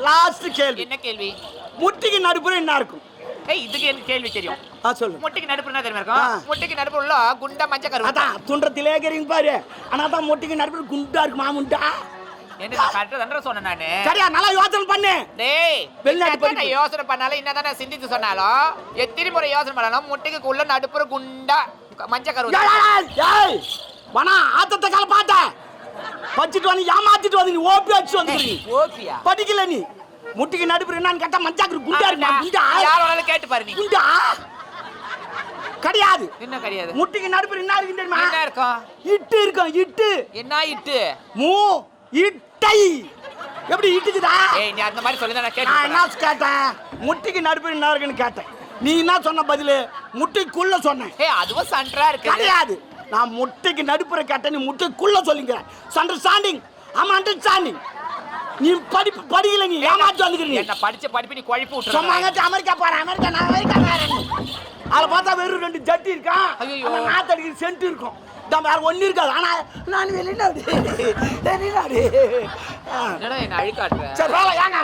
Last கேள்வி. என்ன கேள்வி? முட்டிக்கு நடுப்புற என்ன இருக்கும்? இதுக்கு எனக்கு கேள்வி தெரியும். சொல்லு. முட்டிக்கு நடுப்புற என்ன தெரியுமா இருக்கும்? முட்டிக்கு நடுப்புற உள்ள குண்டா மஞ்ச கரு. அதான் துன்றத்திலே கேக்குறீங்க பாரு. ஆனா தான் முட்டிக்கு நடுப்புற குண்டா இருக்கு மாமுண்டா. என்ன கரெக்ட்டா தான சொன்னேன் நானு. சரியா நல்லா யோசனை பண்ணு. டேய், வெளிநாட்டு என்ன நான் யோசனை பண்ணாலும் என்னதான் நான் சிந்திச்சு சொன்னாலும் எத்தனை முறை யோசனை பண்ணாலும் முட்டிக்கு உள்ள நடுப்புற குண்டா மஞ்ச கரு. ஏய் வனா ஆத்தத்த கால பாத்த. படிச்சிட்டு வந்து ஏமாத்திட்டு வந்து நீ ஓபி அடிச்சு வந்துறீ. ஓபியா? படிக்கல நீ. முட்டிக்கு நடுப்புற என்னன்னு கேட்டா மஞ்சள் குண்டா இருக்கு குண்டா. யாரோனாலும் கேட்டு பாரு நீ. குண்டா கிடையாது. என்ன கிடையாது? முட்டிக்கு நடுப்புற என்ன இருக்கு தெரியுமா? என்ன இருக்கும்? இட்டு இருக்கும் இட்டு. என்ன இட்டு? மூ இட்டை. எப்படி இட்டுக்குதா? ஏய் நீ அந்த மாதிரி சொல்லி நான் நான் கேட்டேன். என்ன கேட்டேன்? முட்டிக்கு நடுப்புற என்ன இருக்குன்னு கேட்டேன். நீ என்ன சொன்ன பதிலு? முட்டிக்குள்ள சொன்னேன். ஏய் அதுவும் சண்டரா இருக்கு. கிடையாது. நான் முட்டைக்கு நடுப்புற கேட்டேன், நீ முட்டைக்குள்ள சொல்லிங்க. அண்டர்ஸ்டாண்டிங். ஆமா அண்டர்ஸ்டாண்டிங். நீ படிக்கல நீ ஏமாத்தி வந்துக்கிறீங்க. என்ன படிப்பு நீ குழப்பி விட்டுற. சொன்னாங்க அமெரிக்கா போறேன் அமெரிக்கா போறேன். அதில் பார்த்தா வெறும் 2 ஜட்டி இருக்கா. ஐயோ நாத்தடிக்கிற சென்ட் இருக்கும். வேற ஒண்ணு இருக்காது. ஆனா நான் வெளிநாடு என்னடா என்ன அழிக்காட்டுற. சரி ஏங்க